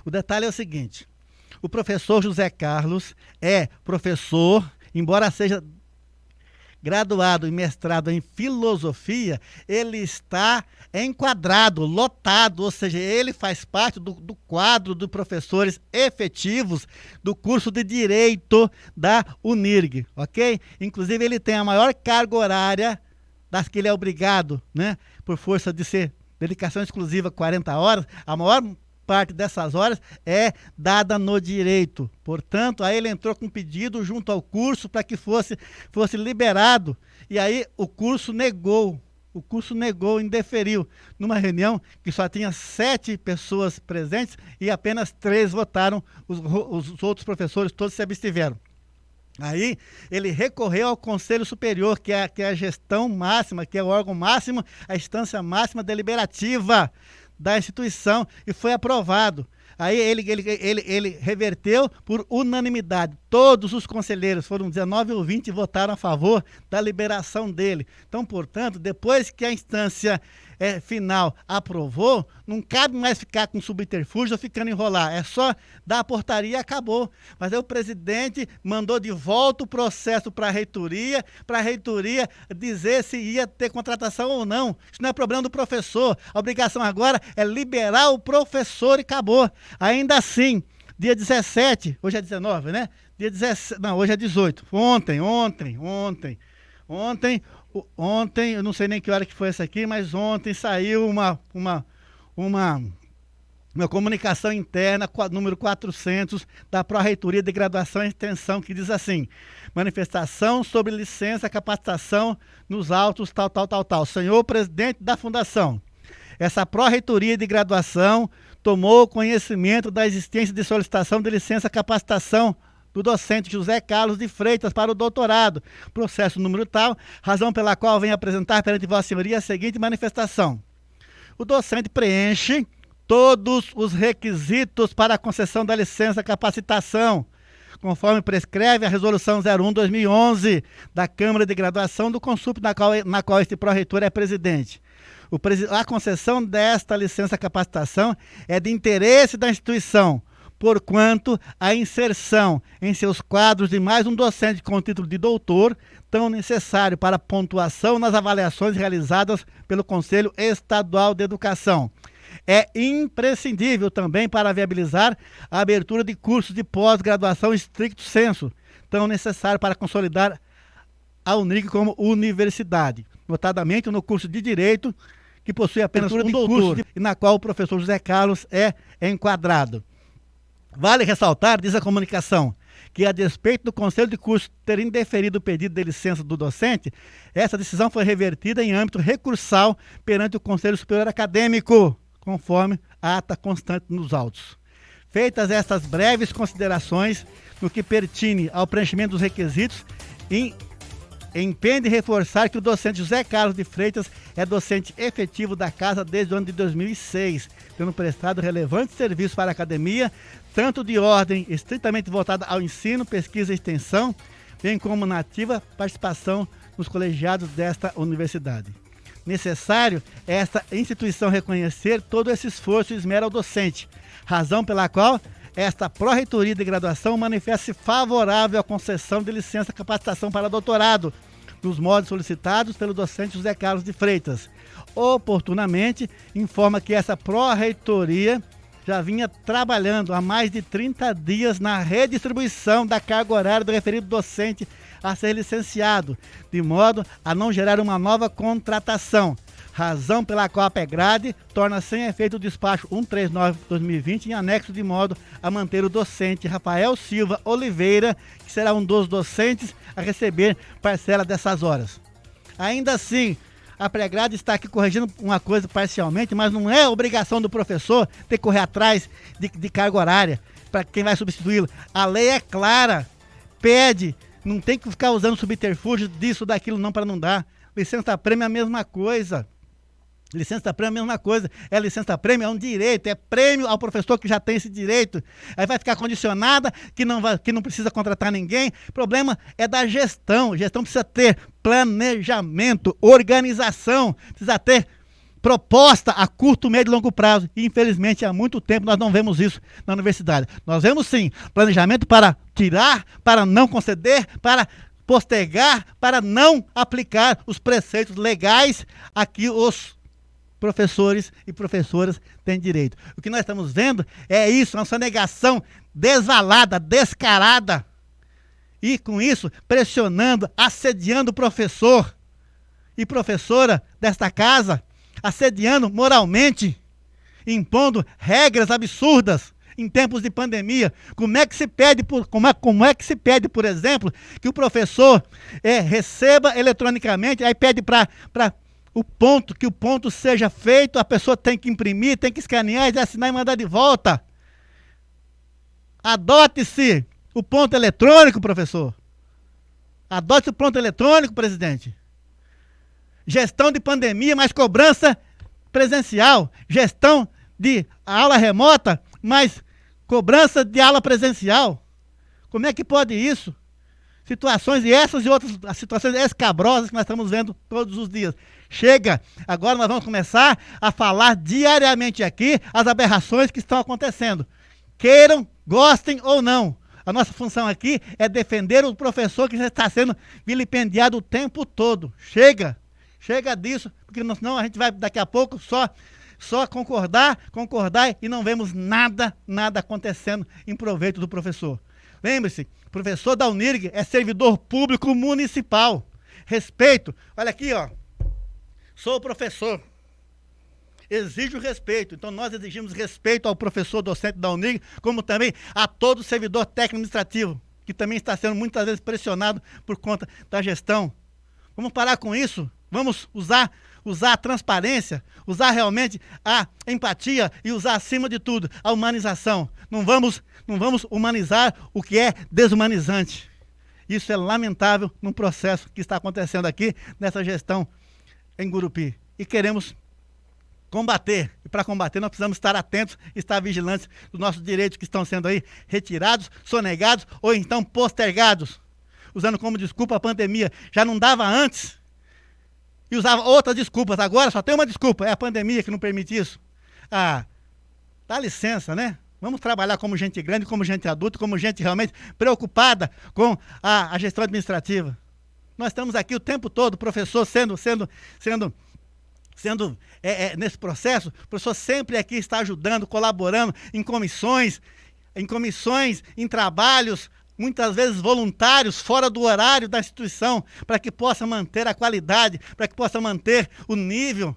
O detalhe é o seguinte: o professor José Carlos é professor, embora seja graduado e mestrado em filosofia, ele está enquadrado, lotado, ou seja, ele faz parte do quadro de professores efetivos do curso de Direito da Unirg, ok? Inclusive, ele tem a maior carga horária das que ele é obrigado, né, por força de ser dedicação exclusiva 40 horas, a maior parte dessas horas é dada no direito. Portanto, aí ele entrou com um pedido junto ao curso para que fosse liberado. E aí o curso negou, indeferiu, numa reunião que só tinha 7 pessoas presentes e apenas 3 votaram, os outros professores todos se abstiveram. Aí ele recorreu ao Conselho Superior, que é a gestão máxima, que é o órgão máximo, a instância máxima deliberativa da instituição, e foi aprovado. Aí ele reverteu por unanimidade. Todos os conselheiros, foram 19 ou 20, votaram a favor da liberação dele. Então, portanto, depois que a instância final aprovou, não cabe mais ficar com subterfúgio ou ficando enrolar. É só dar a portaria e acabou. Mas aí o presidente mandou de volta o processo para a reitoria dizer se ia ter contratação ou não. Isso não é problema do professor. A obrigação agora é liberar o professor e acabou. Ainda assim, dia 17, hoje é 19, né? Dia 17, não, hoje é 18. Ontem, eu não sei nem que hora que foi essa aqui, mas ontem saiu uma comunicação interna, número 400, da Pró-Reitoria de Graduação e Extensão, que diz assim: manifestação sobre licença, capacitação nos autos, tal. Senhor presidente da Fundação, essa Pró-Reitoria de Graduação tomou conhecimento da existência de solicitação de licença, capacitação do docente José Carlos de Freitas para o doutorado, processo número tal, razão pela qual vem apresentar perante Vossa Senhoria a seguinte manifestação. O docente preenche todos os requisitos para a concessão da licença capacitação, conforme prescreve a Resolução 01/2011 da Câmara de Graduação do Consup, na qual este pró-reitor é presidente. A concessão desta licença capacitação é de interesse da instituição, porquanto a inserção em seus quadros de mais um docente com título de doutor, tão necessário para a pontuação nas avaliações realizadas pelo Conselho Estadual de Educação. É imprescindível também para viabilizar a abertura de cursos de pós-graduação stricto sensu, tão necessário para consolidar a Unirg como universidade, notadamente no curso de Direito, que possui apenas um doutor, e na qual o professor José Carlos é enquadrado. Vale ressaltar, diz a comunicação, que a despeito do Conselho de Curso ter indeferido o pedido de licença do docente, essa decisão foi revertida em âmbito recursal perante o Conselho Superior Acadêmico, conforme a ata constante nos autos. Feitas estas breves considerações no que pertine ao preenchimento dos requisitos, impende reforçar que o docente José Carlos de Freitas é docente efetivo da Casa desde o ano de 2006, tendo prestado relevante serviço para a academia, tanto de ordem estritamente voltada ao ensino, pesquisa e extensão, bem como na ativa participação nos colegiados desta universidade. Necessário é esta instituição reconhecer todo esse esforço e esmero ao docente, razão pela qual esta Pró-Reitoria de Graduação manifesta-se favorável à concessão de licença capacitação para doutorado, nos modos solicitados pelo docente José Carlos de Freitas. Oportunamente, informa que essa Pró-Reitoria já vinha trabalhando há mais de 30 dias na redistribuição da carga horária do referido docente a ser licenciado, de modo a não gerar uma nova contratação, razão pela qual a PEGRADE torna sem efeito o despacho 139/2020 em anexo, de modo a manter o docente Rafael Silva Oliveira, que será um dos docentes a receber parcela dessas horas. Ainda assim, a PEGRADE está aqui corrigindo uma coisa parcialmente, mas não é obrigação do professor ter que correr atrás de carga horária para quem vai substituí-lo. A lei é clara, pede, não tem que ficar usando subterfúgio disso, daquilo, não, para não dar. Licença-prêmio é a mesma coisa. Licença-prêmio é a mesma coisa. Licença-prêmio é um direito, é prêmio ao professor que já tem esse direito. Aí vai ficar condicionada, que não precisa contratar ninguém. O problema é da gestão. A gestão precisa ter planejamento, organização, precisa ter proposta a curto, médio e longo prazo. E, infelizmente, há muito tempo nós não vemos isso na universidade. Nós vemos, sim, planejamento para tirar, para não conceder, para postergar, para não aplicar os preceitos legais a que os professores e professoras têm direito. O que nós estamos vendo é isso, uma sonegação desvalada, descarada. E, com isso, pressionando, assediando o professor e professora desta casa, assediando moralmente, impondo regras absurdas em tempos de pandemia. Como é que se pede, por exemplo, que o professor receba eletronicamente, aí pede para que o ponto seja feito, a pessoa tem que imprimir, tem que escanear, assinar e mandar de volta. Adote-se o ponto eletrônico, professor. Adote-se o ponto eletrônico, presidente. Gestão de pandemia, mais cobrança presencial. Gestão de aula remota, mais cobrança de aula presencial. Como é que pode isso? Situações e essas e outras situações escabrosas que nós estamos vendo todos os dias. Chega! Agora nós vamos começar a falar diariamente aqui as aberrações que estão acontecendo. Queiram, gostem ou não. A nossa função aqui é defender o professor que já está sendo vilipendiado o tempo todo. Chega! Chega disso, porque senão a gente vai daqui a pouco só concordar e não vemos nada acontecendo em proveito do professor. Lembre-se, professor da Unirg é servidor público municipal. Respeito. Olha aqui, ó. Sou professor. Exijo respeito. Então nós exigimos respeito ao professor docente da Unirg, como também a todo servidor técnico administrativo, que também está sendo muitas vezes pressionado por conta da gestão. Vamos parar com isso. Vamos usar a transparência, usar realmente a empatia e usar, acima de tudo, a humanização. Não vamos humanizar o que é desumanizante. Isso é lamentável num processo que está acontecendo aqui, nessa gestão em Gurupi. E queremos combater. E para combater nós precisamos estar atentos, estar vigilantes dos nossos direitos que estão sendo aí retirados, sonegados ou então postergados. Usando como desculpa a pandemia. Já não dava antes. E usava outras desculpas. Agora só tem uma desculpa, é a pandemia que não permite isso. Ah, dá licença, né? Vamos trabalhar como gente grande, como gente adulta, como gente realmente preocupada com a gestão administrativa. Nós estamos aqui o tempo todo, o professor sendo nesse processo, o professor sempre aqui está ajudando, colaborando em comissões, em trabalhos, muitas vezes voluntários, fora do horário da instituição, para que possa manter a qualidade, para que possa manter o nível,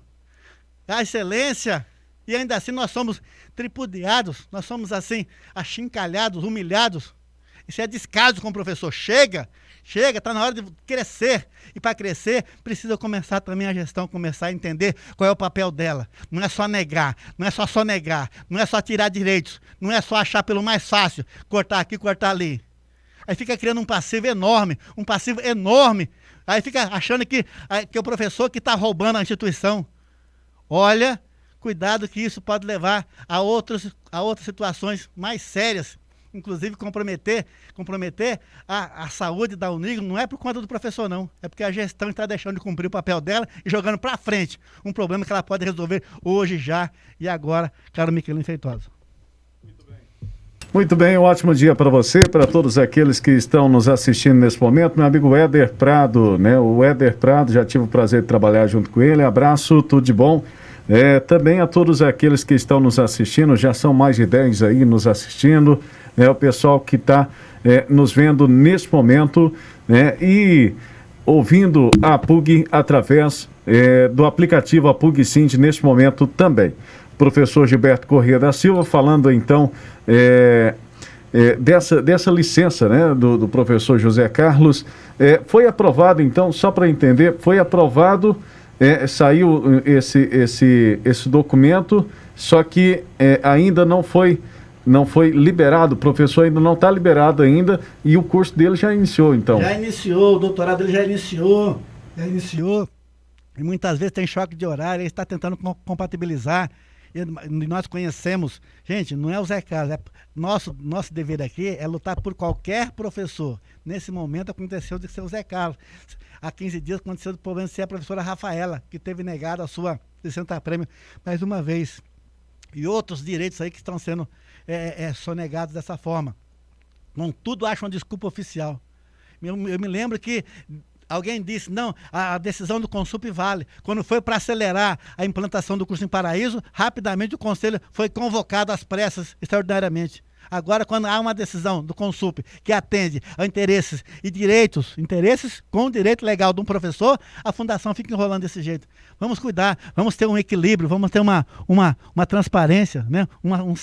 a excelência. E ainda assim nós somos tripudiados, nós somos assim, achincalhados, humilhados. Isso é descaso com o professor. Chega, está na hora de crescer. E para crescer, precisa começar também a gestão, começar a entender qual é o papel dela. Não é só negar, não é só sonegar, não é só tirar direitos, não é só achar pelo mais fácil, cortar aqui, cortar ali. Aí fica criando um passivo enorme. Aí fica achando que é o professor que está roubando a instituição. Olha, cuidado que isso pode levar a outras situações mais sérias. Inclusive comprometer a saúde da Unirg. Não é por conta do professor, não. É porque a gestão está deixando de cumprir o papel dela e jogando para frente um problema que ela pode resolver hoje, já e agora, caro Miquelino Feitosa. Muito bem, um ótimo dia para você, para todos aqueles que estão nos assistindo nesse momento. Meu amigo Éder Prado, né? O Éder Prado, já tive o prazer de trabalhar junto com ele. Abraço, tudo de bom. Também a todos aqueles que estão nos assistindo, já são mais de 10 aí nos assistindo, né? O pessoal que está nos vendo nesse momento, né? E ouvindo a PUG através do aplicativo A PUG Sind neste momento também. Professor Gilberto Corrêa da Silva, falando então dessa licença, né, do professor José Carlos. Foi aprovado então, só para entender, foi aprovado, saiu esse documento, só que ainda não foi liberado, o professor ainda não está liberado ainda, e o curso dele já iniciou então. Já iniciou, o doutorado dele já iniciou, e muitas vezes tem choque de horário, ele está tentando compatibilizar. e nós conhecemos, gente, não é o Zé Carlos, nosso dever aqui é lutar por qualquer professor. Nesse momento aconteceu de ser o Zé Carlos. Há 15 dias aconteceu o problema de ser a professora Rafaela, que teve negado a sua 60 prêmio mais uma vez. E outros direitos aí que estão sendo sonegados dessa forma. Não, tudo acha uma desculpa oficial. Eu me lembro que alguém disse, não, a decisão do Consup vale. Quando foi para acelerar a implantação do curso em Paraíso, rapidamente o Conselho foi convocado às pressas, extraordinariamente. Agora, quando há uma decisão do Consup que atende a interesses e direitos, interesses com o direito legal de um professor, a Fundação fica enrolando desse jeito. Vamos cuidar, vamos ter um equilíbrio, vamos ter uma transparência, né? um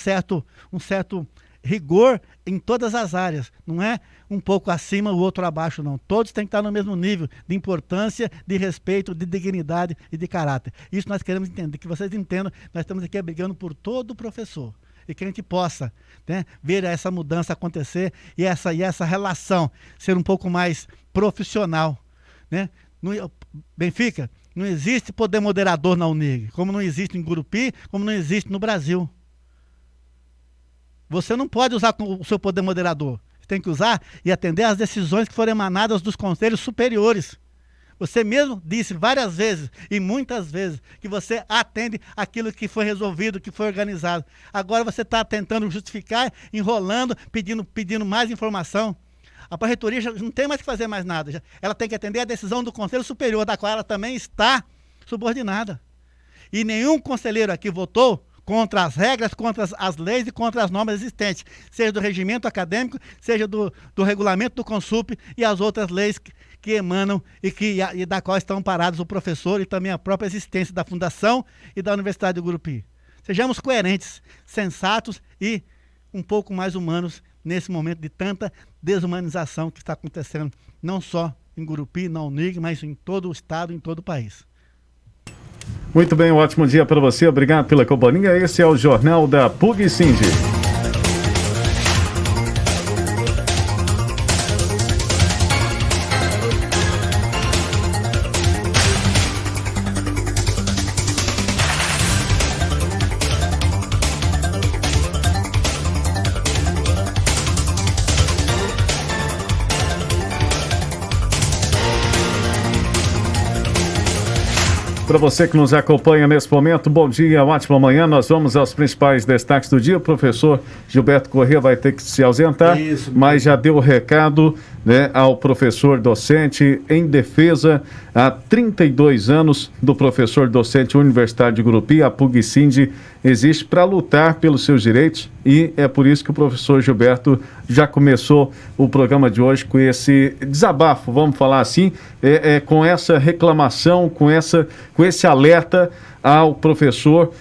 certo rigor em todas as áreas. Não é um pouco acima, o outro abaixo, não. Todos têm que estar no mesmo nível de importância, de respeito, de dignidade e de caráter. Isso nós queremos entender, que vocês entendam, nós estamos aqui brigando por todo professor. E que a gente possa, né, ver essa mudança acontecer e essa relação ser um pouco mais profissional. Né? Benfica, não existe poder moderador na Unig, como não existe em Gurupi, como não existe no Brasil. Você não pode usar o seu poder moderador. Você tem que usar e atender às decisões que foram emanadas dos conselhos superiores. Você mesmo disse várias vezes e muitas vezes que você atende aquilo que foi resolvido, que foi organizado. Agora você está tentando justificar, enrolando, pedindo mais informação. A pró-reitoria já não tem mais que fazer mais nada. Ela tem que atender a decisão do Conselho Superior, da qual ela também está subordinada. E nenhum conselheiro aqui votou contra as regras, contra as leis e contra as normas existentes, seja do regimento acadêmico, seja do regulamento do Consup e as outras leis que emanam e da qual estão parados o professor e também a própria existência da Fundação e da Universidade do Gurupi. Sejamos coerentes, sensatos e um pouco mais humanos nesse momento de tanta desumanização que está acontecendo, não só em Gurupi, na Unig, mas em todo o estado, em todo o país. Muito bem, um ótimo dia para você. Obrigado pela companhia. Esse é o Jornal da PUG-Singe. Para você que nos acompanha nesse momento, bom dia, ótima manhã. Nós vamos aos principais destaques do dia. O professor Gilberto Corrêa vai ter que se ausentar, mas já deu o recado, né, ao professor docente em defesa há 32 anos do professor docente Universidade de Gurupi. A PUG-Singe existe para lutar pelos seus direitos e é por isso que o professor Gilberto já começou o programa de hoje com esse desabafo, vamos falar assim, com essa reclamação, com esse alerta ao professor,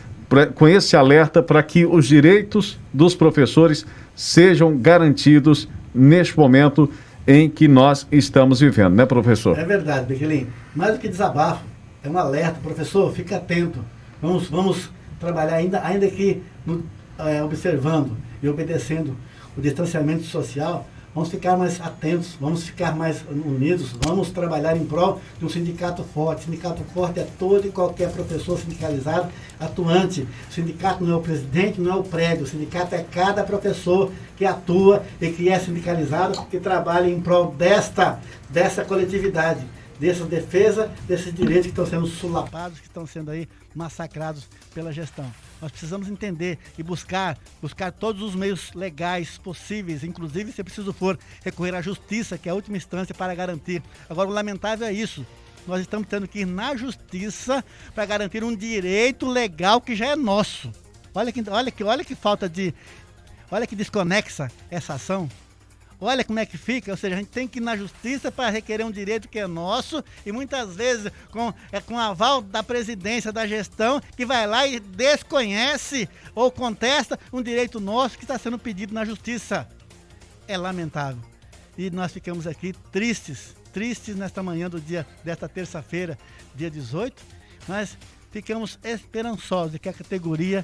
com esse alerta para que os direitos dos professores sejam garantidos neste momento em que nós estamos vivendo, né, professor? É verdade, Bequelim. Mais do que desabafo, é um alerta. Professor, fique atento. Vamos trabalhar ainda que observando e obedecendo o distanciamento social. Vamos ficar mais atentos, vamos ficar mais unidos, vamos trabalhar em prol de um sindicato forte. Sindicato forte é todo e qualquer professor sindicalizado atuante. O sindicato não é o presidente, não é o prédio. O sindicato é cada professor que atua e que é sindicalizado, que trabalha em prol dessa coletividade, dessa defesa, desses direitos que estão sendo sulapados, que estão sendo aí massacrados pela gestão. Nós precisamos entender e buscar todos os meios legais possíveis, inclusive, se preciso for, recorrer à justiça, que é a última instância para garantir. Agora, o lamentável é isso. Nós estamos tendo que ir na justiça para garantir um direito legal que já é nosso. Olha que falta de... Olha que desconexa essa ação. Olha como é que fica, ou seja, a gente tem que ir na justiça para requerer um direito que é nosso e muitas vezes com aval da presidência, da gestão, que vai lá e desconhece ou contesta um direito nosso que está sendo pedido na justiça. É lamentável. E nós ficamos aqui tristes nesta manhã desta terça-feira, dia 18, mas ficamos esperançosos de que a categoria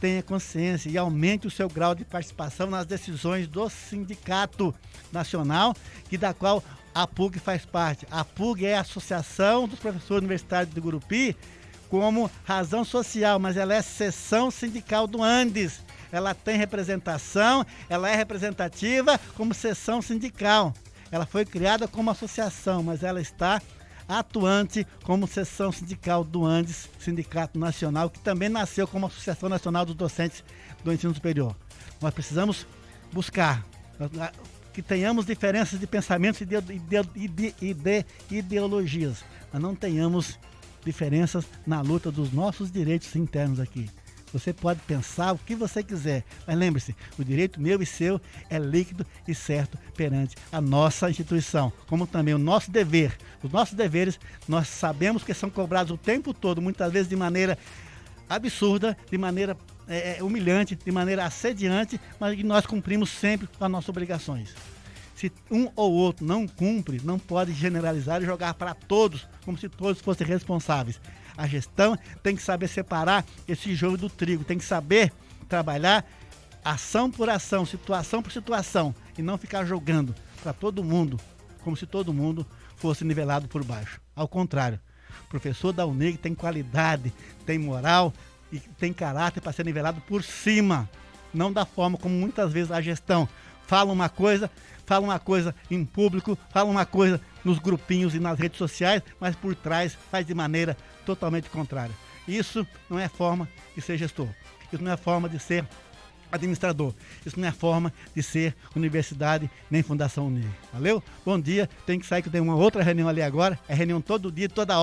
tenha consciência e aumente o seu grau de participação nas decisões do Sindicato Nacional, da qual a PUG faz parte. A PUG é a Associação dos Professores Universitários de Gurupi, como razão social, mas ela é seção sindical do Andes. Ela tem representação, ela é representativa como seção sindical. Ela foi criada como associação, mas ela está atuante como seção sindical do Andes, Sindicato Nacional, que também nasceu como Associação Nacional dos Docentes do Ensino Superior. Nós precisamos buscar que tenhamos diferenças de pensamentos e de ideologias, mas não tenhamos diferenças na luta dos nossos direitos internos aqui. Você pode pensar o que você quiser, mas lembre-se, o direito meu e seu é líquido e certo perante a nossa instituição, como também o nosso dever. Os nossos deveres, nós sabemos que são cobrados o tempo todo, muitas vezes de maneira absurda, de maneira humilhante, de maneira assediante, mas que nós cumprimos sempre com as nossas obrigações. Se um ou outro não cumpre, não pode generalizar e jogar para todos, como se todos fossem responsáveis. A gestão tem que saber separar esse joio do trigo, tem que saber trabalhar ação por ação, situação por situação, e não ficar jogando para todo mundo, como se todo mundo fosse nivelado por baixo. Ao contrário, o professor da UNIG tem qualidade, tem moral e tem caráter para ser nivelado por cima, não da forma como muitas vezes a gestão fala uma coisa em público, fala uma coisa nos grupinhos e nas redes sociais, mas por trás faz de maneira totalmente contrária. Isso não é forma de ser gestor, isso não é forma de ser administrador, isso não é forma de ser universidade nem Fundação UNIG. Valeu? Bom dia, tem que sair que tem uma outra reunião ali agora, é reunião todo dia, toda hora.